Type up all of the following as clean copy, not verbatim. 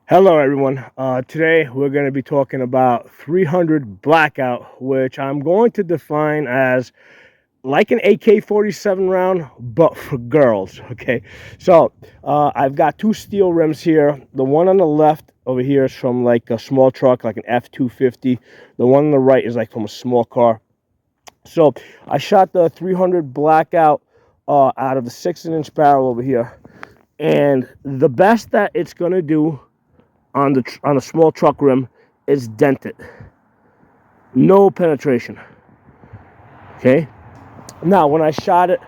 Hello, everyone. Today we're going to be talking about 300 Blackout, which I'm going to define as like an AK-47 round, but for girls. Okay, so I've got two steel rims here. The one on the left over here is from like a small truck, like an F-250. The one on the right is like from a small car. So I shot the 300 Blackout out of the 16-inch barrel over here, and the best that it's going to do on a small truck rim is dented. No penetration. Okay. Now, when I shot it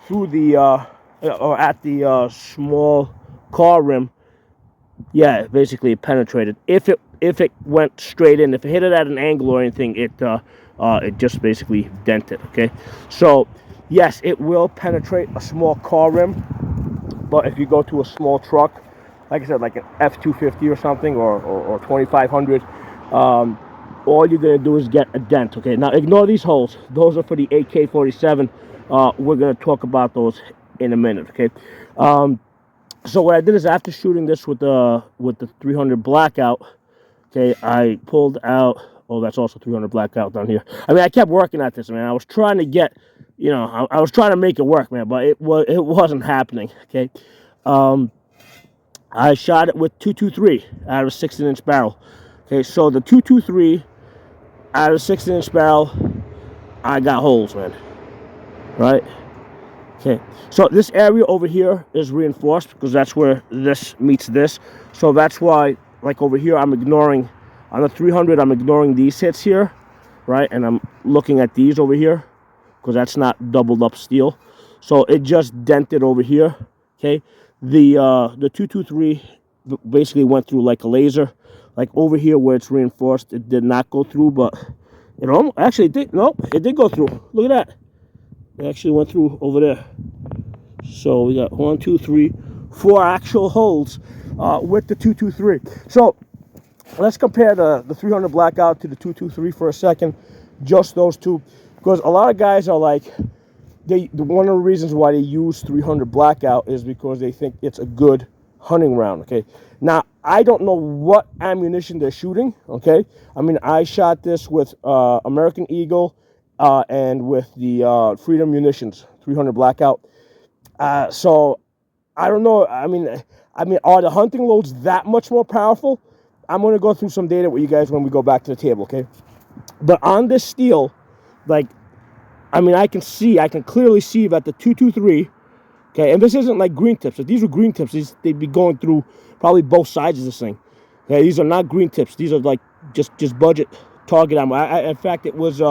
through the or at the small car rim, yeah, basically it penetrated. If it went straight in, if it hit it at an angle or anything, it just basically dented. Okay. So yes, it will penetrate a small car rim, but if you go to a small truck, like I said, like an F-250 or something, or 2500, all you're going to do is get a dent. Okay, now ignore these holes. Those are for the AK-47. We're going to talk about those in a minute. Okay, so what I did is after shooting this with the 300 Blackout, okay, I pulled out. Oh, that's also 300 Blackout down here. I mean, I kept working at this, man. I was trying to get, I was trying to make it work, man, but it wasn't happening. Okay. I shot it with 223 out of a 16-inch barrel. Okay, so the 223 out of a 16-inch barrel, I got holes, man. Right? Okay, so this area over here is reinforced because that's where this meets this. So that's why, like over here, I'm ignoring, on the 300, I'm ignoring these hits here, right? And I'm looking at these over here because that's not doubled up steel. So it just dented over here, okay? The 223 basically went through like a laser. Like over here where it's reinforced, it did not go through, but it almost, actually it did. Nope, it did go through. Look at that. It actually went through over there. So we got 1, 2, 3, 4 actual holes with the 223. So let's compare the 300 Blackout to the 223 for a second. Just those two, because a lot of guys are like, one of the reasons why they use 300 Blackout is because they think it's a good hunting round. Okay, now I don't know what ammunition they're shooting. Okay, I mean, I shot this with American Eagle and with the Freedom Munitions 300 Blackout. So I don't know. I mean, are the hunting loads that much more powerful? I'm going to go through some data with you guys when we go back to the table. Okay, but on this steel, like, I mean, I can clearly see that the 223, okay, and this isn't like green tips. If these were green tips, they'd be going through probably both sides of this thing. Okay, these are not green tips. These are like just budget target ammo. In fact, it was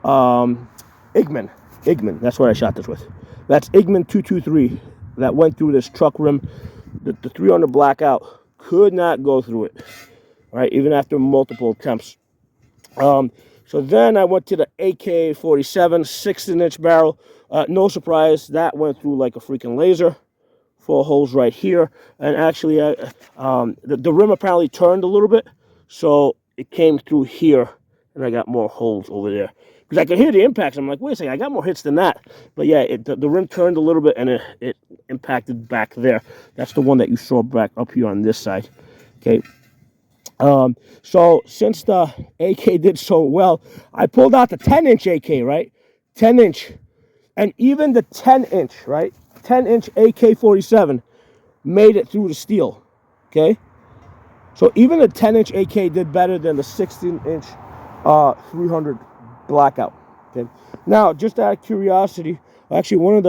Igman. That's what I shot this with. That's Igman 223 that went through this truck rim. The 300 Blackout could not go through it, right? Even after multiple attempts. So then I went to the AK-47 16-inch barrel. No surprise, that went through like a freaking laser. 4 holes right here. And actually, the rim apparently turned a little bit. So it came through here. And I got more holes over there. Because I could hear the impacts. I'm like, wait a second, I got more hits than that. But yeah, the rim turned a little bit and it impacted back there. That's the one that you saw back up here on this side. Okay. So since the AK did so well, I pulled out the 10-inch AK, right? 10-inch. And even the 10-inch, right? 10-inch AK-47 made it through the steel, okay? So even the 10-inch AK did better than the 16-inch 300 Blackout, okay? Now, just out of curiosity, actually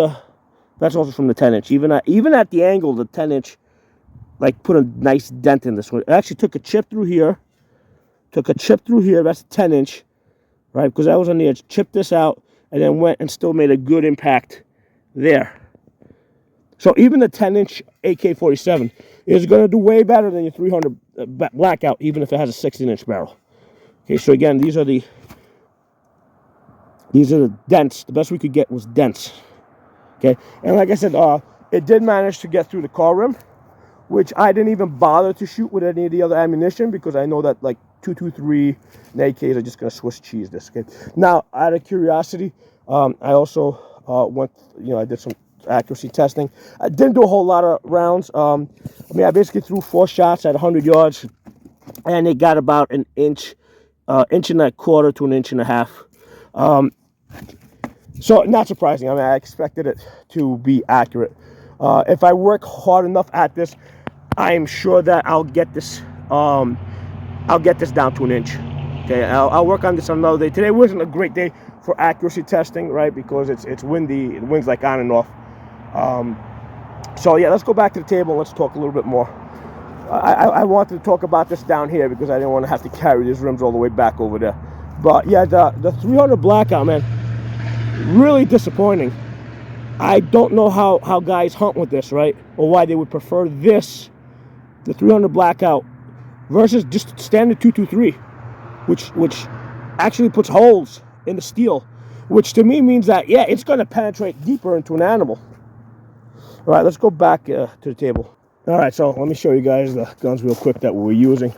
that's also from the 10-inch. Even at the angle, the 10-inch, like, put a nice dent in this one. It actually took a chip through here. That's a 10-inch, right? Because that was on the edge. Chipped this out, and then went and still made a good impact there. So even the 10-inch AK-47 is going to do way better than your 300 Blackout, even if it has a 16-inch barrel. Okay, so again, these are the dents. The best we could get was dents. Okay, and like I said, it did manage to get through the car rim, which I didn't even bother to shoot with any of the other ammunition because I know that like 223 and AKs are just going to Swiss cheese this. Okay. Now, out of curiosity, I also went, I did some accuracy testing. I didn't do a whole lot of rounds. I mean, I basically threw 4 shots at 100 yards, and it got about an inch, inch and a quarter to an inch and a half. So not surprising. I mean, I expected it to be accurate. If I work hard enough at this, I am sure that I'll get this. I'll get this down to an inch. Okay, I'll work on this on another day. Today wasn't a great day for accuracy testing, right? Because it's windy. The wind's like on and off. So yeah, let's go back to the table and let's talk a little bit more. I wanted to talk about this down here because I didn't want to have to carry these rims all the way back over there. But yeah, the 300 Blackout, man, really disappointing. I don't know how guys hunt with this, right? Or why they would prefer this, the 300 Blackout, versus just standard 223, which actually puts holes in the steel, which to me means that, yeah, it's going to penetrate deeper into an animal. All right, let's go back to the table. All right, so let me show you guys the guns real quick that we were using.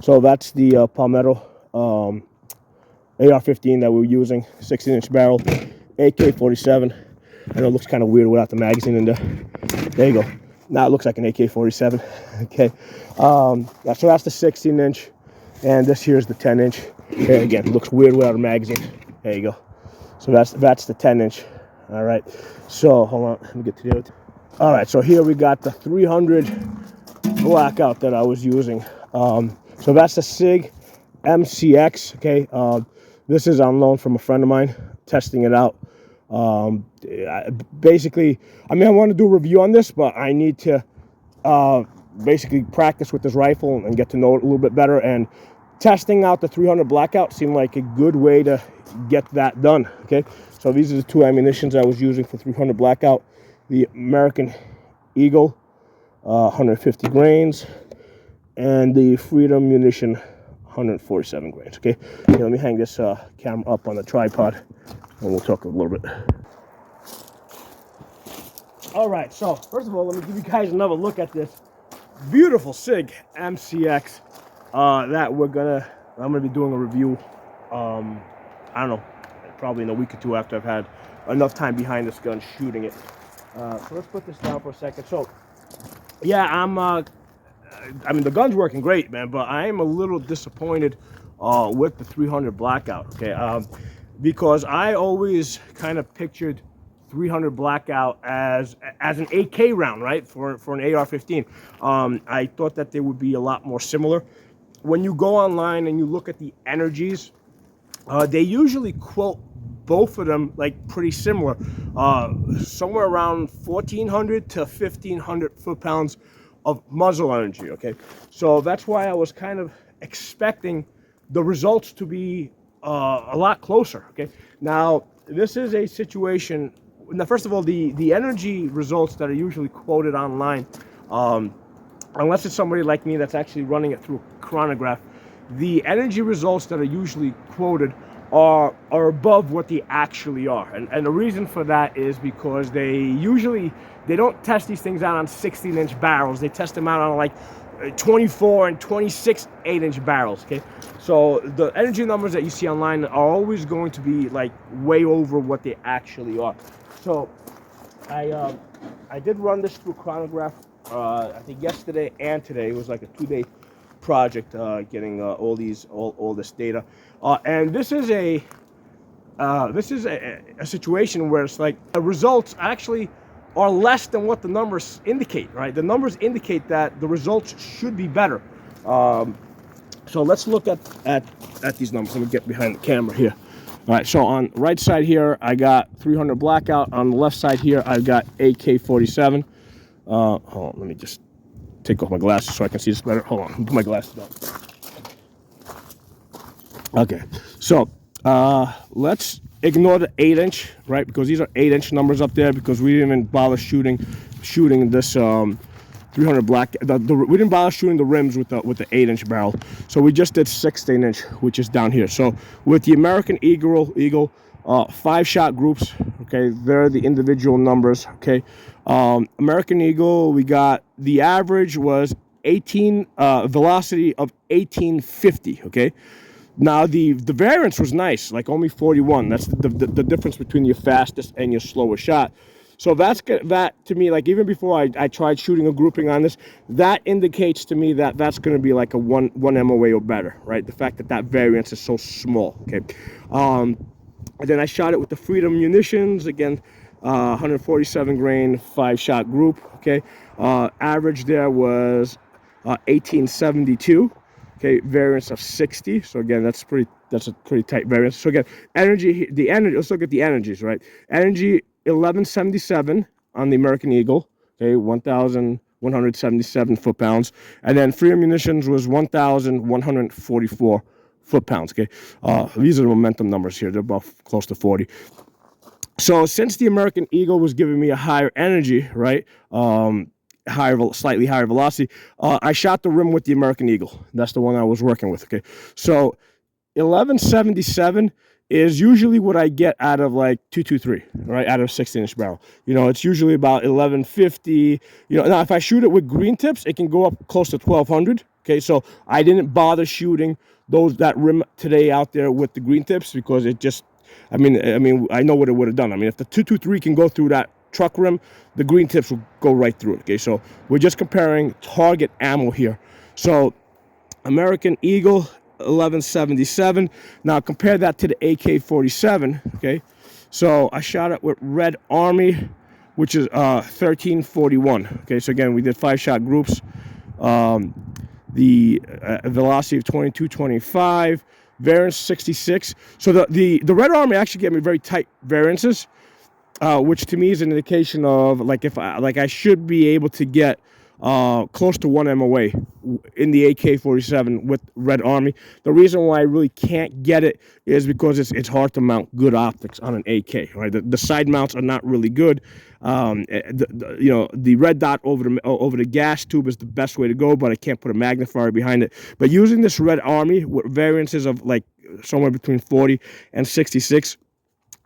So that's the Palmetto AR-15 that we were using, 16-inch barrel, AK-47. I know it looks kind of weird without the magazine in there. There you go. Now it looks like an AK-47. Okay. So that's the 16-inch, and this here is the 10-inch. Okay, again, it looks weird without a magazine. There you go. So that's the 10-inch. All right. So hold on. Let me get to the other. All right. So here we got the 300 Blackout that I was using. So that's the SIG MCX. Okay. This is on loan from a friend of mine, testing it out. Basically, I mean, I want to do a review on this, but I need to basically practice with this rifle and get to know it a little bit better. And testing out the 300 Blackout seemed like a good way to get that done. Okay, so these are the 2 ammunitions I was using for 300 Blackout: the American Eagle, 150 grains, and the Freedom Munition, 147 grains. Okay, here, let me hang this camera up on the tripod, and we'll talk a little bit. All right, so first of all, let me give you guys another look at this beautiful SIG MCX that I'm gonna be doing a review. I don't know, probably in a week or 2 after I've had enough time behind this gun shooting it. So let's put this down for a second. So yeah, I mean, the gun's working great, man, but I am a little disappointed with the 300 Blackout. Okay, because I always kind of pictured 300 Blackout as an AK round, right, for an AR-15. I thought that they would be a lot more similar. When you go online and you look at the energies, they usually quote both of them like pretty similar, somewhere around 1,400 to 1,500 foot-pounds of muzzle energy. Okay, so that's why I was kind of expecting the results to be a lot closer. Okay, now this is a situation. Now, first of all, the energy results that are usually quoted online, unless it's somebody like me that's actually running it through a chronograph, the energy results that are usually quoted are above what they actually are. And the reason for that is because they don't test these things out on 16-inch barrels. They test them out on like 24 and 26 8-inch barrels. Okay, so the energy numbers that you see online are always going to be like way over what they actually are. So I did run this through chronograph, I think yesterday and today. It was like a 2-day project, getting all this data, and this is a situation where it's like the results actually are less than what the numbers indicate, right? The numbers indicate that the results should be better. So let's look at these numbers. Let me get behind the camera here. All right, so on the right side here, I got 300 Blackout. On the left side here, I've got AK-47. Hold on, let me just take off my glasses so I can see this better. Hold on, put my glasses on. Okay, so let's ignore the 8-inch, right? Because these are 8-inch numbers up there, because we didn't even bother shooting this 300 Black. We didn't bother shooting the rims with the 8-inch barrel. So we just did 16-inch, which is down here. So with the American Eagle, 5-shot groups. Okay, they're the individual numbers. Okay, American Eagle, we got the average was 18 velocity of 1850. Okay. Now the variance was nice, like only 41. That's the difference between your fastest and your slowest shot. So that to me, like even before I tried shooting a grouping on this, that indicates to me that that's going to be like a one MOA or better, right? The fact that that variance is so small, okay? And then I shot it with the Freedom munitions, again, 147 grain, 5-shot group, okay? Average there was 1872, okay? Variance of 60, so again, that's a pretty tight variance. So again, energy, let's look at the energies, right? Energy, 1177 on the American Eagle, okay? 1,177 foot-pounds. And then Freedom munitions was 1,144 foot-pounds, okay? These are the momentum numbers here. They're about close to 40. So since the American Eagle was giving me a higher energy, right, slightly higher velocity, I shot the rim with the American Eagle. That's the one I was working with, okay? So 1177 is usually what I get out of like 223, right, out of 16-inch barrel. You know, it's usually about 1150. You know, now if I shoot it with green tips, it can go up close to 1200. Okay, so I didn't bother shooting that rim today out there with the green tips because it just, I mean, I know what it would have done. I mean, if the 223 can go through that truck rim, the green tips will go right through it. Okay, so we're just comparing target ammo here. So American Eagle, 1177. Now compare that to the AK-47, okay? So I shot it with Red Army, which is 1341, okay? So again, we did 5-shot groups. The velocity of 2225, variance 66. So the Red Army actually gave me very tight variances, which to me is an indication of like I should be able to get close to 1 MOA in the AK-47 with Red Army. The reason why I really can't get it is because it's hard to mount good optics on an AK, right? The side mounts are not really good. You know, the red dot over the gas tube is the best way to go, but I can't put a magnifier behind it. But using this Red Army with variances of like somewhere between 40 and 66,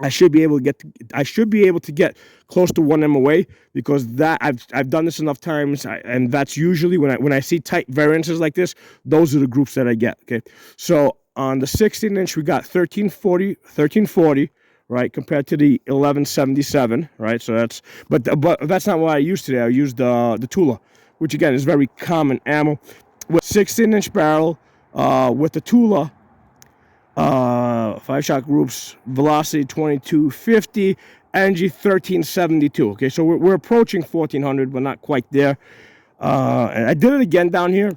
I should be able to get close to 1 MOA because that I've done this enough times, and that's usually when I see tight variances like this, those are the groups that I get. Okay, so on the 16-inch we got 1340, right, compared to the 1177, right? So but that's not what I used today. I used the Tula, which again is very common ammo with 16-inch barrel with the Tula. 5-shot groups, velocity 2250, energy 1372. Okay, so we're approaching 1400, but not quite there. And I did it again down here.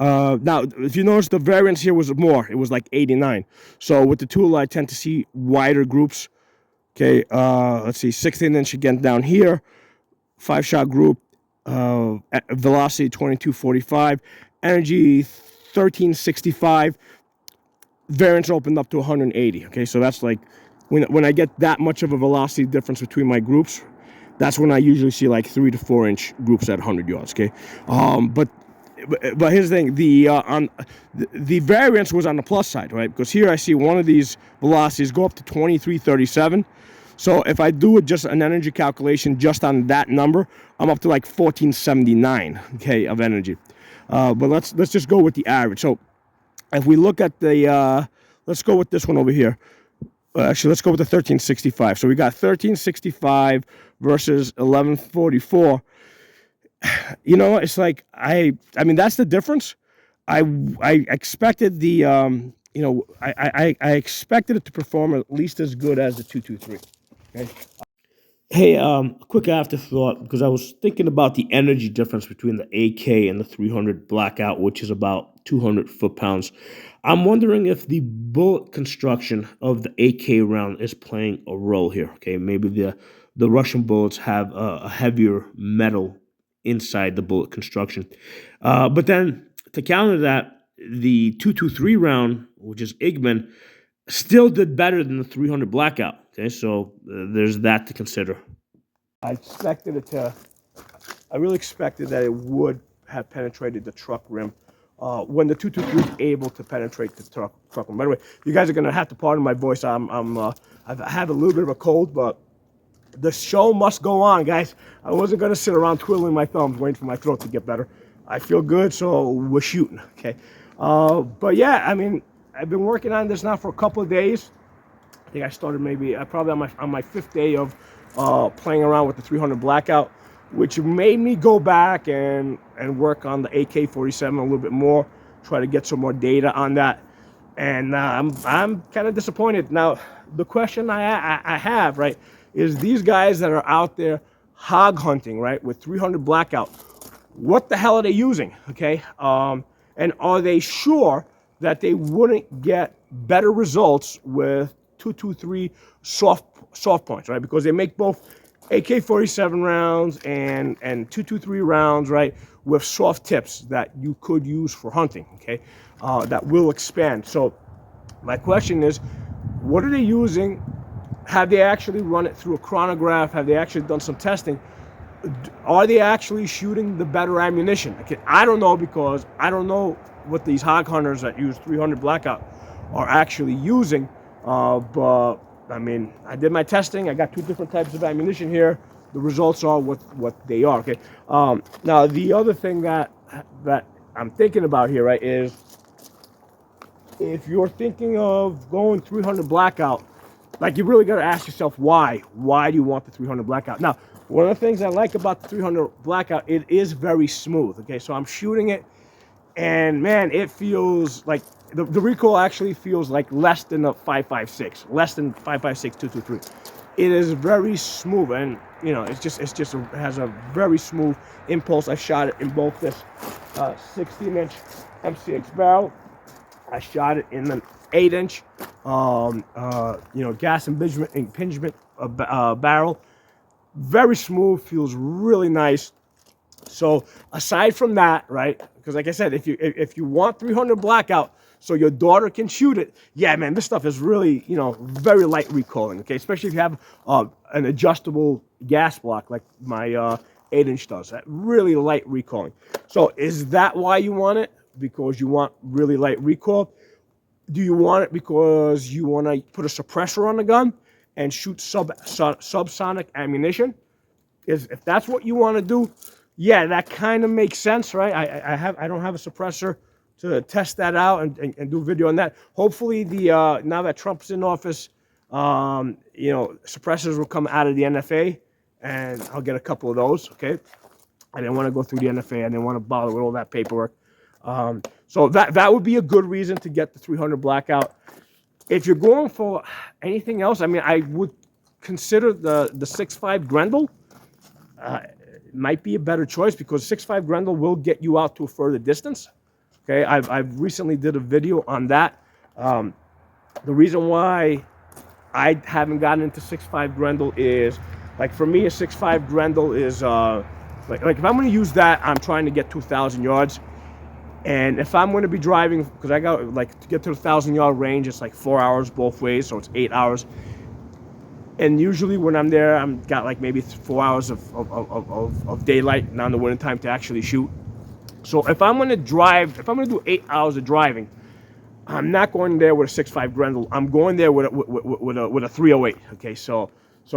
Now, if you notice, the variance here was more. It was like 89. So with the tool, I tend to see wider groups. Okay, let's see, 16-inch again down here, 5-shot group, velocity 2245, energy 1365. Variance opened up to 180. Okay, so that's like when I get that much of a velocity difference between my groups, that's when I usually see like 3 to 4 inch groups at 100 yards. Okay, but here's the thing: the variance was on the plus side, right? Because here I see one of these velocities go up to 2337. So if I do just an energy calculation just on that number, I'm up to like 1479, okay, of energy. But let's just go with the average. So if we look at the, let's go with this one over here. Actually, let's go with the 1365. So we got 1365 versus 1144. You know, it's like, I mean, that's the difference. I expected the, you know, I expected it to perform at least as good as the 223. Okay. Hey, quick afterthought, because I was thinking about the energy difference between the AK and the 300 Blackout, which is about 200 foot-pounds. I'm wondering if the bullet construction of the AK round is playing a role here. Okay, maybe the Russian bullets have a heavier metal inside the bullet construction. But then to counter that, the 223 round, which is Igman, still did better than the 300 Blackout. Okay, so there's that to consider. I really expected that it would have penetrated the truck rim when the 223 is able to penetrate the truck rim. By the way, you guys are gonna have to pardon my voice. I've had a little bit of a cold, but the show must go on, guys. I wasn't gonna sit around twiddling my thumbs waiting for my throat to get better. I feel good, so we're shooting. Okay, but yeah, I mean, I've been working on this now for a couple of days. I think I started maybe probably on my 5th day of playing around with the 300 Blackout, which made me go back and work on the AK-47 a little bit more, try to get some more data on that. And I'm kind of disappointed. Now, the question I have, right, is these guys that are out there hog hunting, right, with 300 Blackout, what the hell are they using, okay? And are they sure that they wouldn't get better results with 223 soft points, right? Because they make both AK-47 rounds and 223 rounds, right, with soft tips that you could use for hunting, okay? That will expand. So my question is, what are they using? Have they actually run it through a chronograph? Have they actually done some testing? Are they actually shooting the better ammunition? Okay, I don't know, because I don't know what these hog hunters that use 300 Blackout are actually using. But I mean, I did my testing. I got 2 different types of ammunition here. The results are what they are. Okay. Now the other thing that I'm thinking about here, right, is if you're thinking of going 300 Blackout, like, you really got to ask yourself why. Why do you want the 300 Blackout? Now, one of the things I like about the 300 Blackout, it is very smooth. Okay, so I'm shooting it, and man, it feels like the recoil actually feels like less than a 5.56, less than 5.56 223. It is very smooth, and you know, it has a very smooth impulse. I shot it in both this 16-inch MCX barrel. I shot it in an 8-inch, you know, gas impingement barrel. Very smooth, feels really nice. So aside from that, right? Because like I said, if you want 300 Blackout so your daughter can shoot it, yeah, man, this stuff is really, you know, very light recoiling. Okay, especially if you have an adjustable gas block like my 8-inch does. That really light recoiling. So is that why you want it? Because you want really light recoil? Do you want it because you want to put a suppressor on the gun and shoot subsonic ammunition? If that's what you want to do, yeah, that kind of makes sense, right? I don't have a suppressor to test that out and do a video on that. Hopefully, now that Trump's in office, you know, suppressors will come out of the NFA, and I'll get a couple of those. Okay, I didn't want to go through the NFA. I didn't want to bother with all that paperwork. So that would be a good reason to get the 300 Blackout. If you're going for anything else, I mean, I would consider the 6.5 Grendel. It might be a better choice, because 6.5 Grendel will get you out to a further distance. Okay, I've recently did a video on that. The reason why I haven't gotten into 6.5 Grendel is, like, for me, a 6.5 Grendel is like if I'm going to use that, I'm trying to get 2,000 yards. And if I'm going to be driving, because I got, like, to get to the 1,000-yard range, it's like 4 hours both ways, so it's 8 hours. And usually when I'm there, I'm got like maybe 4 hours of daylight now in the winter time to actually shoot. So if I'm going to drive, if I'm going to do 8 hours of driving, I'm not going there with a 6.5 Grendel. I'm going there with a 308. Okay, so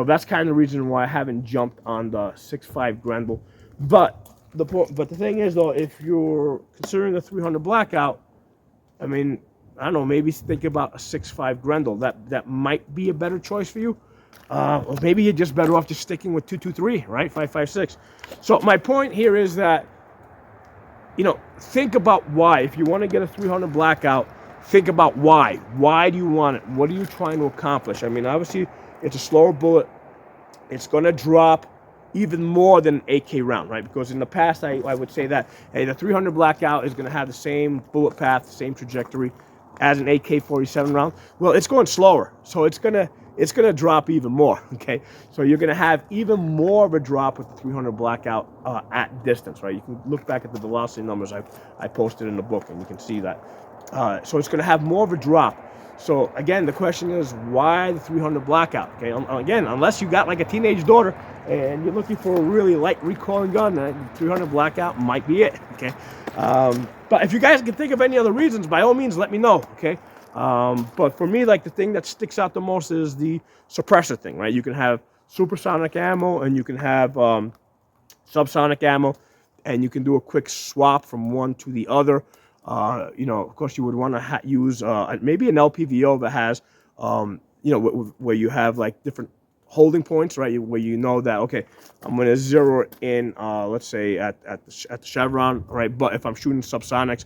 that's kind of the reason why I haven't jumped on the 6.5 Grendel. But the thing is, though, if you're considering the 300 Blackout, I mean, I don't know, maybe think about a 6.5 Grendel. That might be a better choice for you. Or maybe you're just better off just sticking with 223, right? 5.56. So my point here is that, you know, think about why. If you want to get a 300 Blackout, think about why. Why do you want it? What are you trying to accomplish? I mean, obviously, it's a slower bullet. It's going to drop even more than an AK round, right? Because in the past, I would say that, hey, the 300 Blackout is going to have the same bullet path, the same trajectory as an AK-47 round. Well, it's going slower, so it's gonna drop even more. Okay, so you're gonna have even more of a drop with the 300 Blackout at distance, right? You can look back at the velocity numbers I posted in the book, and you can see that. So it's gonna have more of a drop. So again, the question is, why the 300 Blackout? Okay, again, unless you got like a teenage daughter and you're looking for a really light recoiling gun, the 300 Blackout might be it. Okay, but if you guys can think of any other reasons, by all means, let me know. Okay, but for me, like, the thing that sticks out the most is the suppressor thing, right? You can have supersonic ammo and you can have subsonic ammo, and you can do a quick swap from one to the other. You know, of course, you would want to use maybe an LPVO that has, you know, where you have like different holding points, right? Where you know that, okay, I'm gonna zero in, let's say at the chevron, right? But if I'm shooting subsonics,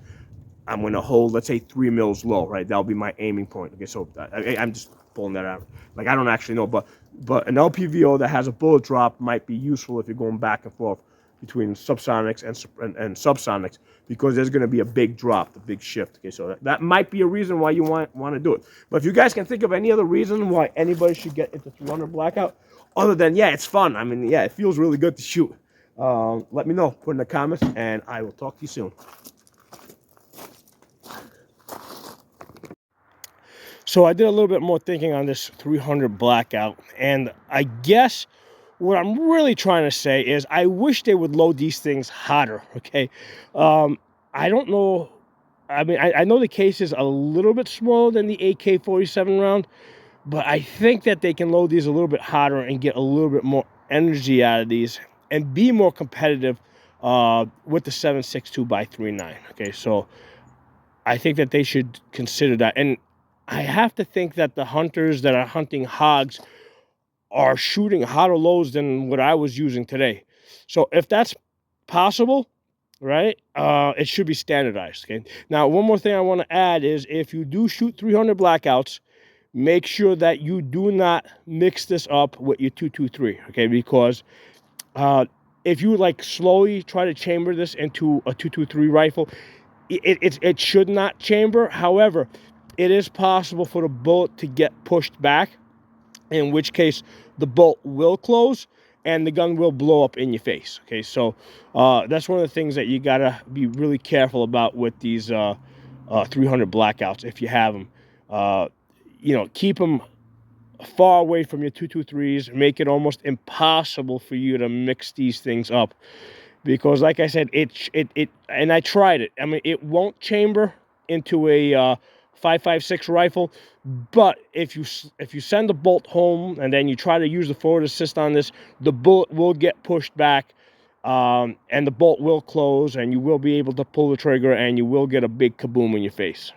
I'm gonna hold, let's say 3 mils low, right? That'll be my aiming point. Okay, so I'm just pulling that out. Like, I don't actually know, but an LPVO that has a bullet drop might be useful if you're going back and forth between subsonics and subsonics, because there's going to be a big drop, a big shift. Okay, so that might be a reason why you want to do it. But if you guys can think of any other reason why anybody should get into 300 Blackout, other than, yeah, it's fun. I mean, yeah, it feels really good to shoot. Let me know. Put in the comments, and I will talk to you soon. So I did a little bit more thinking on this 300 Blackout, and I guess what I'm really trying to say is I wish they would load these things hotter, okay? I don't know. I mean, I know the case is a little bit smaller than the AK-47 round, but I think that they can load these a little bit hotter and get a little bit more energy out of these and be more competitive with the 7.62 by 3.9, okay? So I think that they should consider that. And I have to think that the hunters that are hunting hogs are shooting hotter loads than what I was using today. So if that's possible, right, it should be standardized. Okay. Now, one more thing I want to add is if you do shoot 300 Blackouts, make sure that you do not mix this up with your 223. Okay, because if you like slowly try to chamber this into a 223 rifle, it should not chamber. However, it is possible for the bullet to get pushed back, in which case the bolt will close and the gun will blow up in your face. Okay, so that's one of the things that you gotta be really careful about with these 300 Blackouts if you have them. You know, keep them far away from your 223s. Make it almost impossible for you to mix these things up, because like I said, it and I tried it. I mean, it won't chamber into a 5.56 rifle, but if you send the bolt home and then you try to use the forward assist on this, the bullet will get pushed back, and the bolt will close, and you will be able to pull the trigger, and you will get a big kaboom in your face.